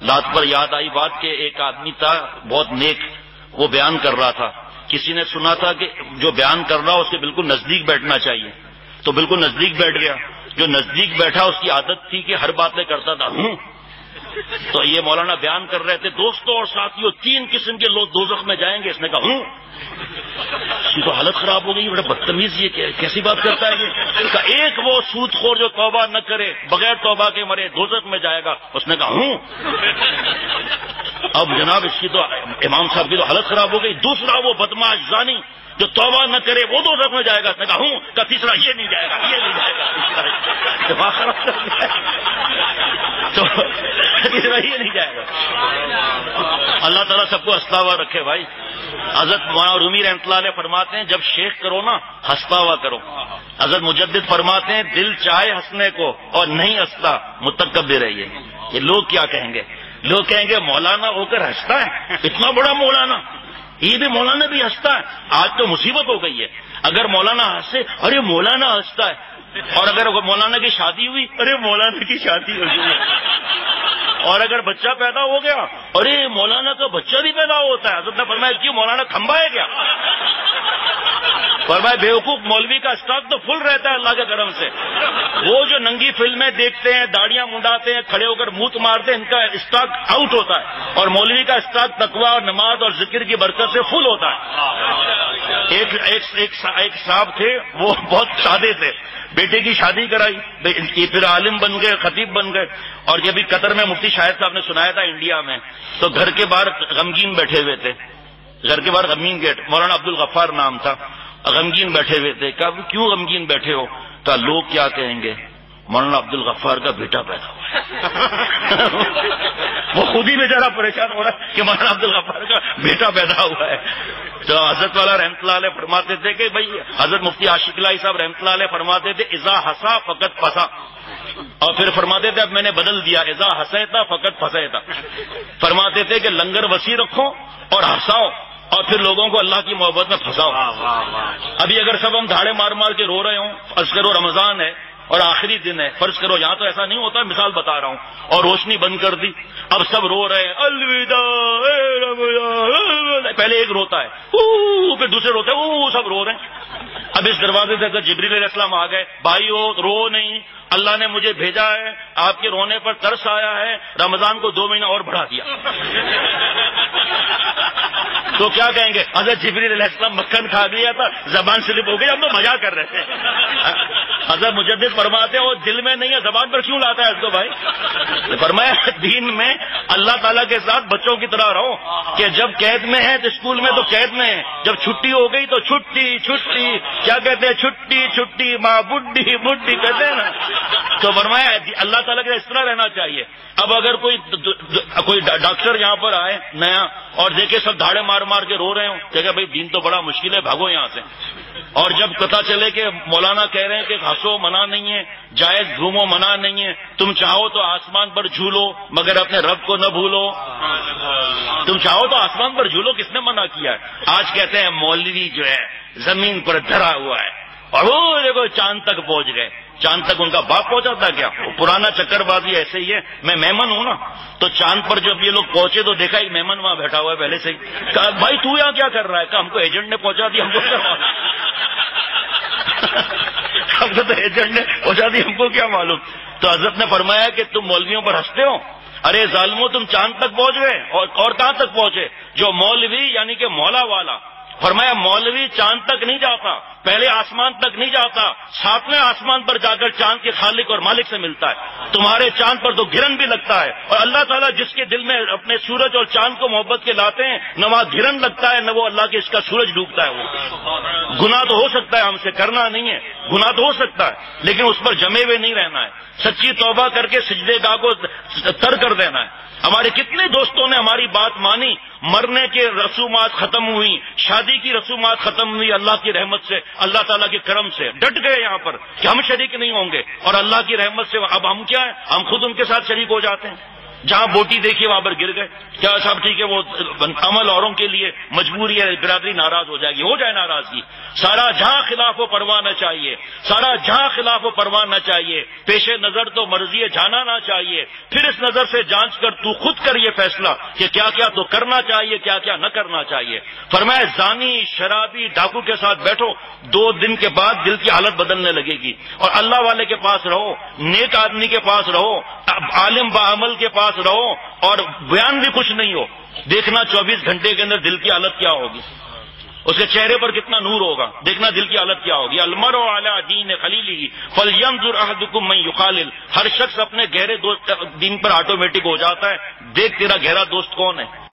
رات پر یاد آئی بات کہ ایک آدمی تھا بہت نیک، وہ بیان کر رہا تھا، کسی نے سنا تھا کہ جو بیان کر رہا اس کے بالکل نزدیک بیٹھنا چاہیے، تو بالکل نزدیک بیٹھ گیا۔ جو نزدیک بیٹھا اس کی عادت تھی کہ ہر بات میں کرتا تھا تو یہ مولانا بیان کر رہے تھے، دوستوں اور ساتھیوں 3 قسم کے لوگ دوزخ میں جائیں گے۔ اس نے کہا اس کی تو حالت خراب ہو گئی، بڑا بدتمیز، یہ کیسی بات کرتا ہے یہ؟ اس کا ایک وہ سود خور جو توبہ نہ کرے، بغیر توبہ کے مرے، دوزخ میں جائے گا۔ اس نے کہا اب جناب اس کی تو امام صاحب کی تو حالت خراب ہو گئی۔ دوسرا وہ بدمعاش زانی جو توبہ نہ کرے وہ دوزخ میں جائے گا۔ اس نے کہا تیسرا یہ نہیں جائے گا، یہ نہیں جائے گا، دماغ خراب کر دیا تو تیسرا یہ نہیں جائے گا۔ اللہ تعالیٰ سب کو ہنستا ہوا رکھے بھائی۔ حضرت مولانا رومی رحمۃ اللہ علیہ فرماتے ہیں جب شیخ کرو نا ہنستا ہوا کرو۔ حضرت مجدد فرماتے ہیں دل چاہے ہنسنے کو اور نہیں ہنستا متکبر ہے یہ لوگ کیا کہیں گے؟ لوگ کہیں گے مولانا ہو کر ہنستا ہے، اتنا بڑا مولانا، یہ بھی مولانا بھی ہنستا ہے۔ آج تو مصیبت ہو گئی ہے، اگر مولانا ہنسے ارے مولانا ہنستا ہے، اور اگر مولانا کی شادی ہوئی ارے مولانا کی شادی ہو گئی، اور اگر بچہ پیدا ہو گیا ارے مولانا کا بچہ بھی پیدا ہوتا ہے۔ حضرت نے فرمایا کیوں مولانا کھمبا ہے کیا؟ فرمایا بیوقوف مولوی کا اسٹاک تو فل رہتا ہے اللہ کے کرم سے، وہ جو ننگی فلمیں دیکھتے ہیں، داڑیاں منڈاتے ہیں، کھڑے ہو کر منہ مارتے ہیں، ان کا اسٹاک آؤٹ ہوتا ہے، اور مولوی کا اسٹاک تقویٰ اور نماز اور ذکر کی برکت سے فل ہوتا ہے۔ ایک صاحب تھے وہ بہت سادے تھے، بیٹے کی شادی کرائی، پھر عالم بن گئے، خطیب بن گئے، اور جب بھی قطر میں مفتی شاہد صاحب نے سنایا تھا انڈیا میں، تو گھر کے باہر غمگین بیٹھے ہوئے تھے، گھر کے باہر غمگین گیٹ، مولانا عبد الغفار نام تھا، غمگین بیٹھے ہوئے تھے۔ کہا کیوں غمگین بیٹھے ہو؟ کہا لوگ کیا کہیں گے، مولانا عبد الغفار کا بیٹا پیدا ہوا ہے۔ وہ خود ہی بیچارہ پریشان ہو رہا ہے کہ مولانا عبد الغفار کا بیٹا پیدا ہوا ہے۔ تو حضرت والا رحمۃ اللہ علیہ فرماتے تھے کہ بھائی، حضرت مفتی عاشق الہی صاحب رحمۃ اللہ علیہ فرماتے تھے اذا ہسا فقط پھنسا، اور پھر فرماتے تھے اب میں نے بدل دیا اذا ہسیتا فقط پھنسیتا۔ فرماتے تھے کہ لنگر وسیع رکھو اور ہنساؤ، اور پھر لوگوں کو اللہ کی محبت میں پھنساؤ۔ ابھی اگر سب ہم دھاڑے مار مار کے رو رہے ہوں، فرض کرو رمضان ہے اور آخری دن ہے، فرض کرو یہاں تو ایسا نہیں ہوتا، مثال بتا رہا ہوں، اور روشنی بند کر دی، اب سب رو رہے ہیں الوداع اے رمضان، پہلے ایک روتا ہے پھر دوسرے روتے ہیں سب رو رہے ہیں۔ اب اس دروازے سے اگر جبریل علیہ السلام آ گئے، بھائیو رو نہیں، اللہ نے مجھے بھیجا ہے، آپ کے رونے پر ترس آیا ہے، رمضان کو 2 مہینہ اور بڑھا دیا، تو کیا کہیں گے؟ حضرت جبریل علیہ السلام مکھن کھا گیا تھا، زبان سلپ ہو گئی، ہم تو مزاق کر رہے تھے۔ حضرت مجدد فرماتے ہیں وہ دل میں نہیں ہے، زبان پر کیوں لاتا ہے اس کو بھائی؟ فرمایا دین میں اللہ تعالیٰ کے ساتھ بچوں کی طرح رہو، کہ جب قید میں ہے تو اسکول میں تو قید میں ہے، جب چھٹی ہو گئی تو چھٹی چھٹی، کیا کہتے ہیں چھٹی چھٹی ماں بڈھی بڈھی کہتے ہیں نا۔ تو فرمایا اللہ تعالیٰ کے اس طرح رہنا چاہیے۔ اب اگر کوئی ڈاکٹر یہاں پر آئے نیا اور دیکھے سب دھاڑے مار مار کے رو رہے ہوں، کہ بھائی دین تو بڑا مشکل ہے، بھاگو یہاں سے، اور جب پتا چلے کہ مولانا کہہ رہے ہیں کہ ہنسو منع نہیں ہے، جائز گھومو منع نہیں ہے، تم چاہو تو آسمان پر جھولو مگر اپنے رب کو نہ بھولو، تم چاہو تو آسمان پر جھولو، کس نے منع کیا ہے؟ آج کہتے ہیں مولوی جو ہے زمین پر دھرا ہوا ہے، اور وہ دیکھو چاند تک پہنچ گئے۔ چاند تک ان کا باپ پہنچا تھا کیا؟ پرانا چکر بازی ایسے ہی ہے، میں مہمان ہوں نا، تو چاند پر جب یہ لوگ پہنچے تو دیکھا ایک مہمان وہاں بیٹھا ہوا ہے پہلے سے ہی، کہا بھائی تو یہاں کیا کر رہا ہے؟ کہا ہم کو ایجنٹ نے پہنچا دیا، ہم کو کیا معلوم، ہم کو تو ایجنٹ نے پہنچا دیا، ہم کو کیا معلوم۔ تو حضرت نے فرمایا کہ تم مولویوں پر ہنستے ہو، ارے ظالموں تم چاند تک پہنچ گئے، اور کہاں تک پہنچے؟ جو مولوی یعنی کہ مولا والا، فرمایا مولوی چاند تک نہیں جاتا، پہلے آسمان تک نہیں جاتا، 7ویں آسمان پر جا کر چاند کے خالق اور مالک سے ملتا ہے۔ تمہارے چاند پر تو گرن بھی لگتا ہے، اور اللہ تعالیٰ جس کے دل میں اپنے سورج اور چاند کو محبت کے لاتے ہیں، نہ وہاں گرن لگتا ہے نہ وہ اللہ کے اس کا سورج ڈوبتا ہے۔ وہ گناہ تو ہو سکتا ہے، ہم سے کرنا نہیں ہے، گناہ تو ہو سکتا ہے، لیکن اس پر جمے ہوئے نہیں رہنا ہے، سچی توبہ کر کے سجدے گاہ کو تر کر دینا ہے۔ ہمارے کتنے دوستوں نے ہماری بات مانی، مرنے کے رسومات ختم ہوئی، شادی کی رسومات ختم ہوئی، اللہ کی رحمت سے، اللہ تعالیٰ کے کرم سے ڈٹ گئے یہاں پر کہ ہم شریک نہیں ہوں گے، اور اللہ کی رحمت سے اب ہم کیا ہے، ہم خود ان کے ساتھ شریک ہو جاتے ہیں۔ جہاں بوٹی دیکھی وہاں پر گر گئے. کیا صاحب ٹھیک ہے وہ عمل اوروں کے لیے مجبوری ہے, برادری ناراض ہو جائے گی, ہو جائے ناراضگی. سارا جہاں خلاف و پرواہ نہ چاہیے, سارا جہاں خلاف و پرواہ نہ چاہیے, پیش نظر تو مرضی جانا نہ چاہیے. پھر اس نظر سے جانچ کر تو خود کر یہ فیصلہ کہ کیا کیا تو کرنا چاہیے, کیا کیا نہ کرنا چاہیے. فرمایا زانی, شرابی, ڈاکو کے ساتھ بیٹھو, 2 دن کے بعد دل کی حالت بدلنے لگے گی. اور اللہ والے کے پاس رہو, نیک آدمی کے پاس رہو, عالم بعمل کے پاس رہو, اور بیان بھی کچھ نہیں ہو, دیکھنا 24 گھنٹے کے اندر دل کی حالت کیا ہوگی, اس کے چہرے پر کتنا نور ہوگا, دیکھنا دل کی حالت کیا ہوگی. المرء علی دین خلیلہ فلینظر احدکم من یخالل. ہر شخص اپنے گہرے دوست دین پر آٹومیٹک ہو جاتا ہے, دیکھ تیرا گہرا دوست کون ہے.